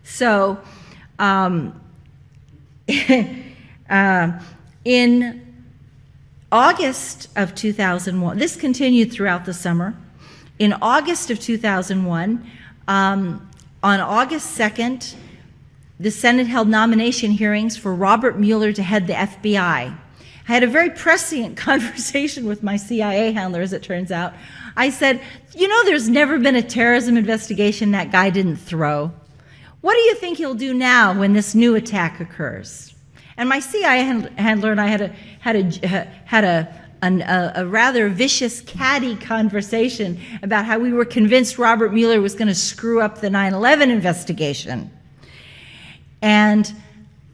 So in August of 2001, this continued throughout the summer. In August of 2001, on August 2nd, the Senate held nomination hearings for Robert Mueller to head the FBI. I had a very prescient conversation with my CIA handler, as it turns out. I said, you know, there's never been a terrorism investigation that guy didn't throw. What do you think he'll do now when this new attack occurs? And my CIA handler and I had a rather vicious, catty conversation about how we were convinced Robert Mueller was going to screw up the 9/11 investigation. And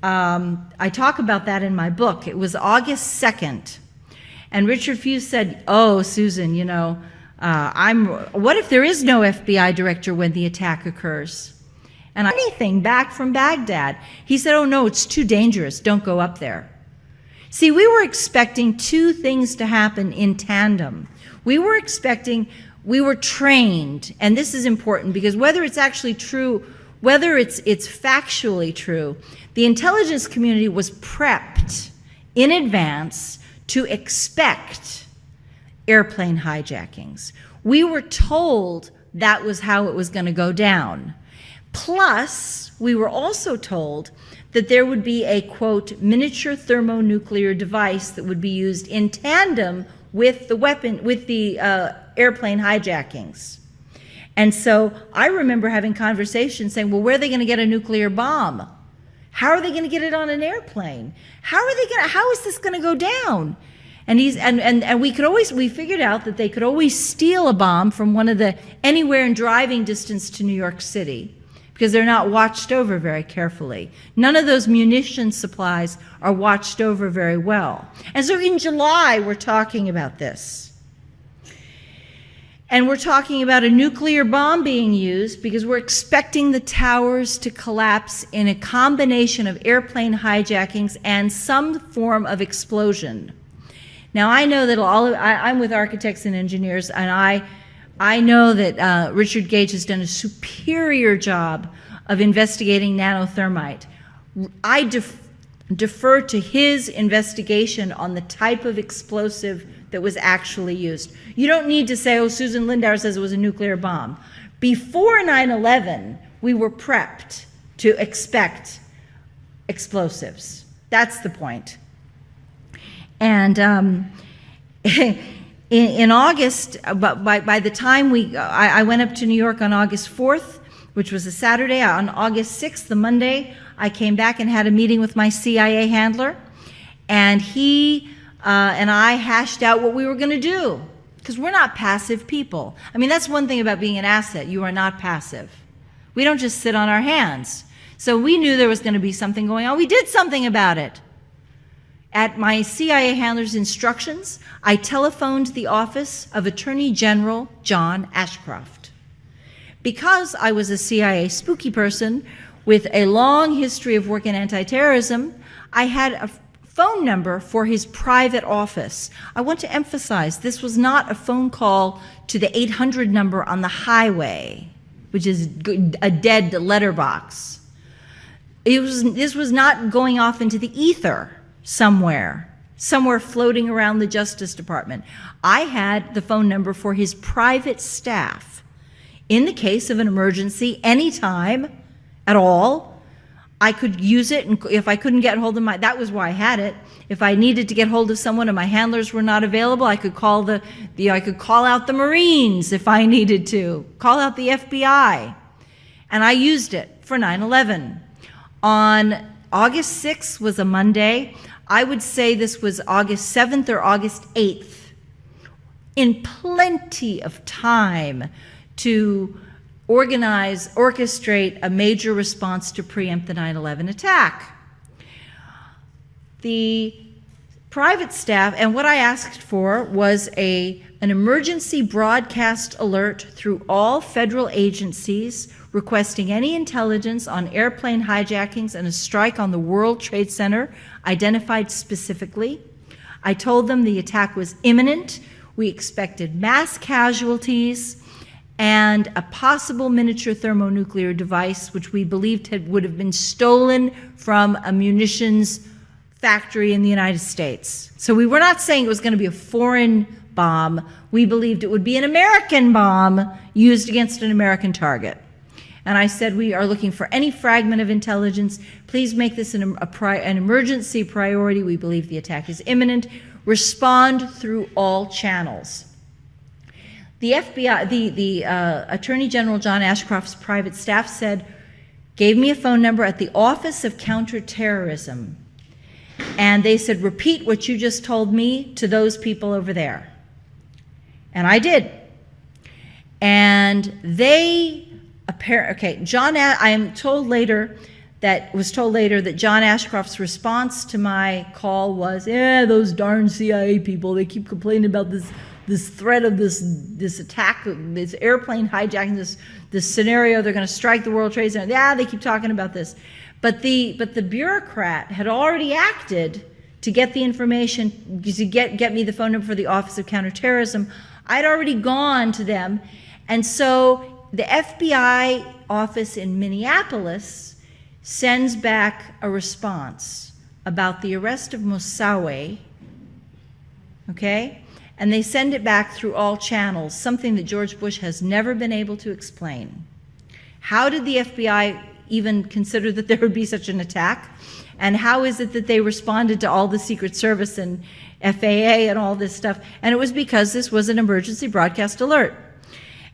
I talk about that in my book. It was August 2nd, and Richard Fuisz said, "Oh, Susan, you know, what if there is no FBI director when the attack occurs?" And anything back from Baghdad. He said, "Oh no, it's too dangerous. Don't go up there." See, we were expecting two things to happen in tandem. We were trained, and this is important because whether it's actually true, whether it's factually true, the intelligence community was prepped in advance to expect airplane hijackings. We were told that was how it was going to go down. Plus, we were also told that there would be a, quote, miniature thermonuclear device that would be used in tandem with the airplane hijackings. And so I remember having conversations saying, well, where are they going to get a nuclear bomb? How are they going to get it on an airplane? How is this going to go down? And we figured out that they could always steal a bomb from anywhere in driving distance to New York City, because they're not watched over very carefully. None of those munition supplies are watched over very well. And so in July, we're talking about this. And we're talking about a nuclear bomb being used because we're expecting the towers to collapse in a combination of airplane hijackings and some form of explosion. Now, I know that I'm with architects and engineers, and I know that Richard Gage has done a superior job of investigating nanothermite. I defer to his investigation on the type of explosive that was actually used. You don't need to say, oh, Susan Lindauer says it was a nuclear bomb. Before 9/11, we were prepped to expect explosives. That's the point. And in August, by the time I went up to New York on August 4th, which was a Saturday. On August 6th, the Monday, I came back and had a meeting with my CIA handler, and he and I hashed out what we were going to do, because we're not passive people. I mean, that's one thing about being an asset. You are not passive. We don't just sit on our hands. So we knew there was going to be something going on. We did something about it. At my CIA handler's instructions, I telephoned the office of Attorney General John Ashcroft. Because I was a CIA spooky person with a long history of work in anti-terrorism, I had a phone number for his private office. I want to emphasize this was not a phone call to the 800 number on the highway, which is a dead letterbox. This was not going off into the ether somewhere floating around the Justice Department. I had the phone number for his private staff. In the case of an emergency, anytime at all, I could use it, and if I couldn't get hold of that was why I had it. If I needed to get hold of someone and my handlers were not available, I could call I could call out the Marines if I needed to, call out the FBI. And I used it for 9/11. On August 6th was a Monday. I would say this was August 7th or August 8th. In plenty of time to orchestrate a major response to preempt the 9/11 attack. The private staff, and what I asked for was an emergency broadcast alert through all federal agencies requesting any intelligence on airplane hijackings and a strike on the World Trade Center identified specifically. I told them the attack was imminent. We expected mass casualties, and a possible miniature thermonuclear device, which we believed would have been stolen from a munitions factory in the United States. So we were not saying it was going to be a foreign bomb. We believed it would be an American bomb used against an American target. And I said, we are looking for any fragment of intelligence. Please make this an emergency priority. We believe the attack is imminent. Respond through all channels. The FBI, the Attorney General John Ashcroft's private staff gave me a phone number at the Office of Counterterrorism. And they said, repeat what you just told me to those people over there. And I did. And they I am told later that John Ashcroft's response to my call was, those darn CIA people, they keep complaining about this threat of this attack, this airplane hijacking, this scenario, they're going to strike the World Trade Center. Yeah, they keep talking about this. But the bureaucrat had already acted to get the information, to get me the phone number for the Office of Counterterrorism. I'd already gone to them. And so the FBI office in Minneapolis sends back a response about the arrest of Moussaoui, okay? And they send it back through all channels, something that George Bush has never been able to explain. How did the FBI even consider that there would be such an attack? And how is it that they responded to all the Secret Service and FAA and all this stuff? And it was because this was an emergency broadcast alert.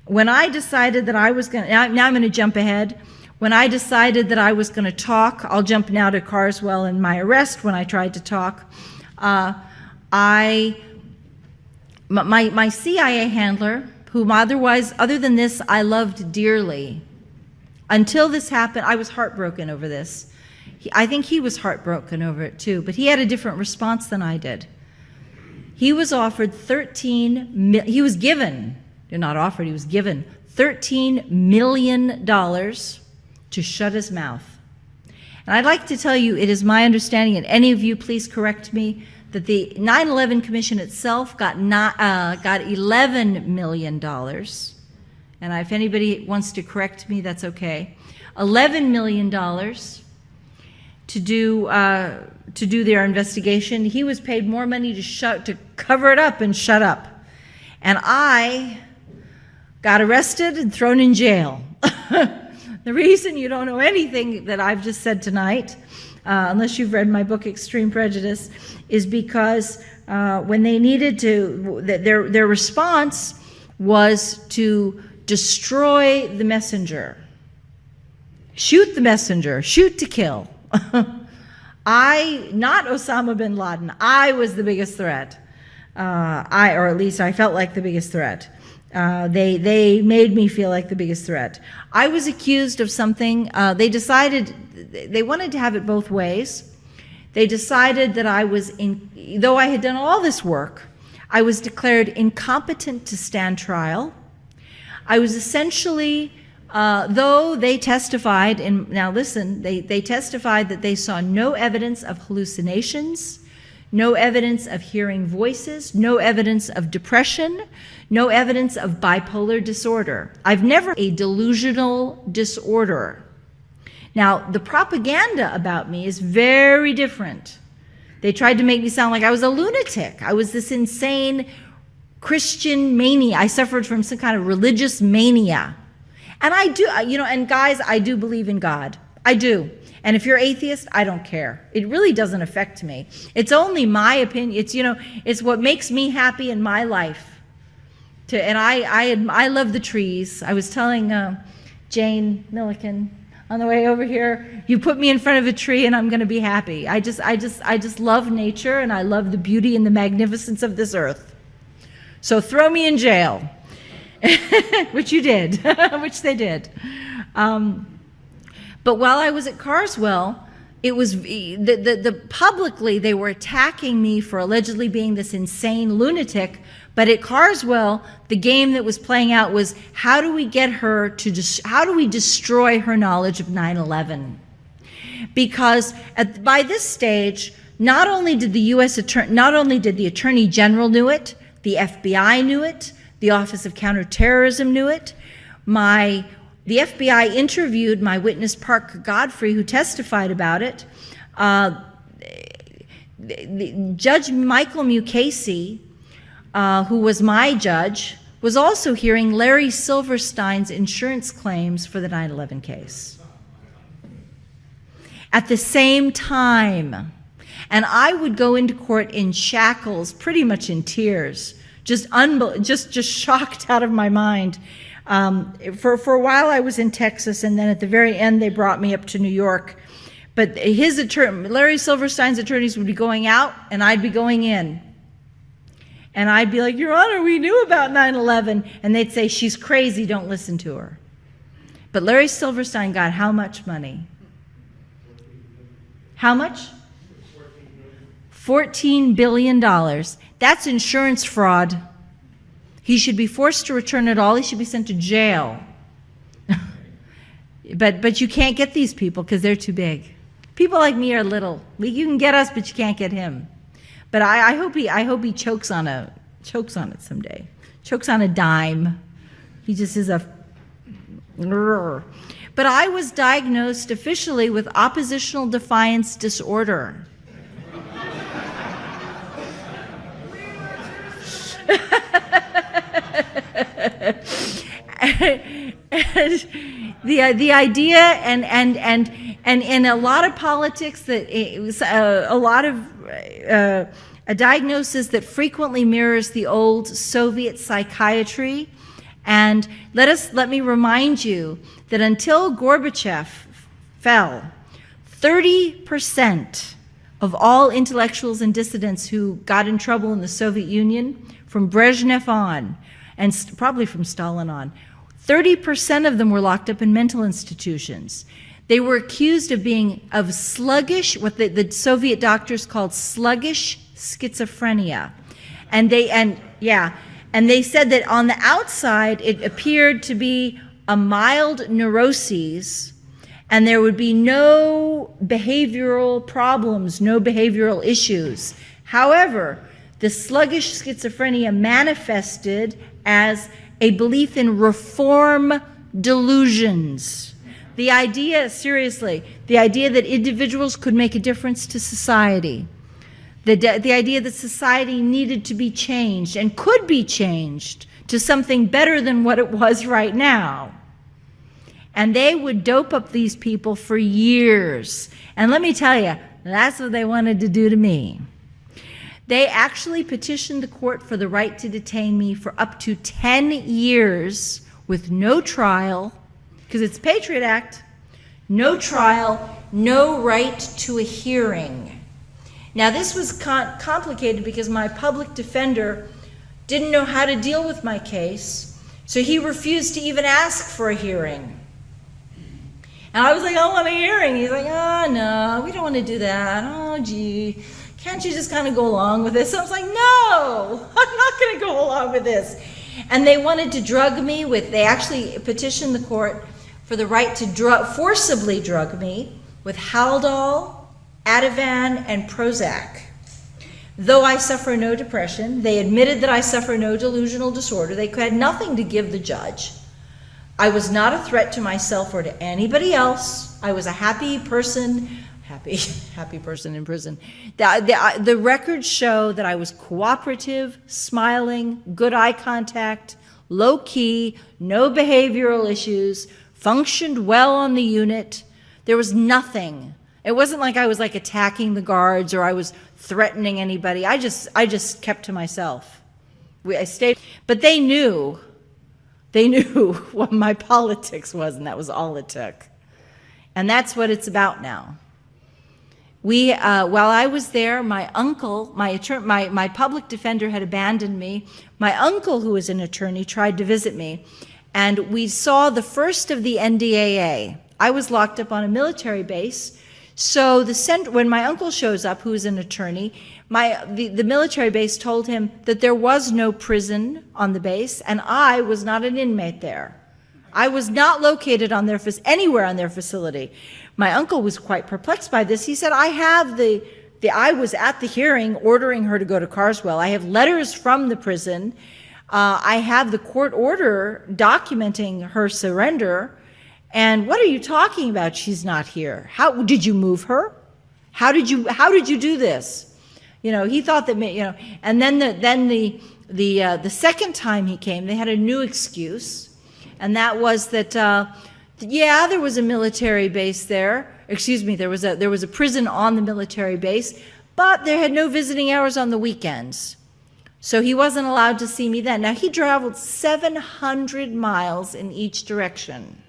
When I decided that I was going to, now I'm going to jump ahead. When I decided that I was going to talk, I'll jump now to Carswell and my arrest when I tried to talk. My CIA handler, whom other than this, I loved dearly. Until this happened, I was heartbroken over this. I think he was heartbroken over it too, but he had a different response than I did. He was offered he was given $13 million to shut his mouth. And I'd like to tell you, it is my understanding, and any of you please correct me, that the 9/11 Commission itself got $11 million. And if anybody wants to correct me, that's okay. $11 million to do their investigation. He was paid more money to cover it up and shut up. And I got arrested and thrown in jail. The reason you don't know anything that I've just said tonight, unless you've read my book, Extreme Prejudice, is because when they needed to, their response was to destroy the messenger. Shoot the messenger, shoot to kill. Not Osama bin Laden, I was the biggest threat. Or at least I felt like the biggest threat. They made me feel like the biggest threat. I was accused of something. They decided, they wanted to have it both ways. They decided that though I had done all this work, I was declared incompetent to stand trial. I was essentially, though they testified, now listen, they testified that they saw no evidence of hallucinations, no evidence of hearing voices, no evidence of depression, no evidence of bipolar disorder. I've never had a delusional disorder. Now, the propaganda about me is very different. They tried to make me sound like I was a lunatic. I was this insane Christian mania. I suffered from some kind of religious mania. And I do, and guys, I do believe in God. I do. And if you're atheist, I don't care. It really doesn't affect me. It's only my opinion. It's what makes me happy in my life. And I love the trees. I was telling Jane Milliken on the way over here, you put me in front of a tree and I'm going to be happy. I just love nature, and I love the beauty and the magnificence of this earth. So throw me in jail, which you did, which they did. But while I was at Carswell, it was publicly they were attacking me for allegedly being this insane lunatic. But at Carswell, the game that was playing out was, how do we get her to how do we destroy her knowledge of 9/11? Because by this stage, not only did the Attorney General knew it, the FBI knew it, the Office of Counterterrorism knew it, The FBI interviewed my witness, Parker Godfrey, who testified about it. Judge Michael Mukasey, who was my judge, was also hearing Larry Silverstein's insurance claims for the 9/11 case at the same time. And I would go into court in shackles, pretty much in tears, just shocked out of my mind. For a while I was in Texas, and then at the very end they brought me up to New York. But his attorney, Larry Silverstein's attorneys, would be going out and I'd be going in. And I'd be like, Your Honor, we knew about 9/11. And they'd say, she's crazy, don't listen to her. But Larry Silverstein got how much money? How much? $14 billion. That's insurance fraud. He should be forced to return it all. He should be sent to jail. But you can't get these people because they're too big. People like me are little. You can get us, but you can't get him. But I hope he chokes on it someday. Chokes on a dime. He just is a. But I was diagnosed officially with oppositional defiance disorder. The idea and in a lot of politics that it was a lot of a diagnosis that frequently mirrors the old Soviet psychiatry. And let me remind you that until Gorbachev fell, 30% of all intellectuals and dissidents who got in trouble in the Soviet Union, from Brezhnev on, and probably from Stalin on, 30% of them were locked up in mental institutions. They were accused of being sluggish, what the Soviet doctors called sluggish schizophrenia. And they said that on the outside it appeared to be a mild neuroses, and there would be no behavioral problems, no behavioral issues. However, the sluggish schizophrenia manifested as a belief in reform delusions. The idea, seriously, the idea that individuals could make a difference to society, the idea that society needed to be changed and could be changed to something better than what it was right now. And they would dope up these people for years. And let me tell you, that's what they wanted to do to me. They actually petitioned the court for the right to detain me for up to 10 years with no trial, because it's Patriot Act, no trial, no right to a hearing. Now this was complicated because my public defender didn't know how to deal with my case, so he refused to even ask for a hearing. And I was like, I want a hearing. He's like, oh, no, we don't want to do that. Oh, gee, can't you just kind of go along with this? So I was like, no, I'm not going to go along with this. And they wanted to drug me they actually petitioned the court for the right to forcibly drug me with Haldol, Ativan, and Prozac. Though I suffer no depression, they admitted that I suffer no delusional disorder. They had nothing to give the judge. I was not a threat to myself or to anybody else. I was a happy person in prison. The records show that I was cooperative, smiling, good eye contact, low key, no behavioral issues, functioned well on the unit. There was nothing. It wasn't like I was like attacking the guards or I was threatening anybody. I just kept to myself. I stayed, but they knew what my politics was, and that was all it took. And that's what it's about now. While I was there, my uncle, my public defender had abandoned me. My uncle, who was an attorney, tried to visit me, and we saw the first of the NDAA. I was locked up on a military base, so when my uncle shows up, who is an attorney, the military base told him that there was no prison on the base, and I was not an inmate there. I was not located anywhere on their facility. My uncle was quite perplexed by this. He said, I was at the hearing ordering her to go to Carswell. I have letters from the prison. I have the court order documenting her surrender. And what are you talking about? She's not here. How did you move her? How did you do this? He thought that, and then the second time he came, they had a new excuse. And that was that, there was a military base there. Excuse me, there was a prison on the military base, but there had no visiting hours on the weekends. So he wasn't allowed to see me then. Now, he traveled 700 miles in each direction.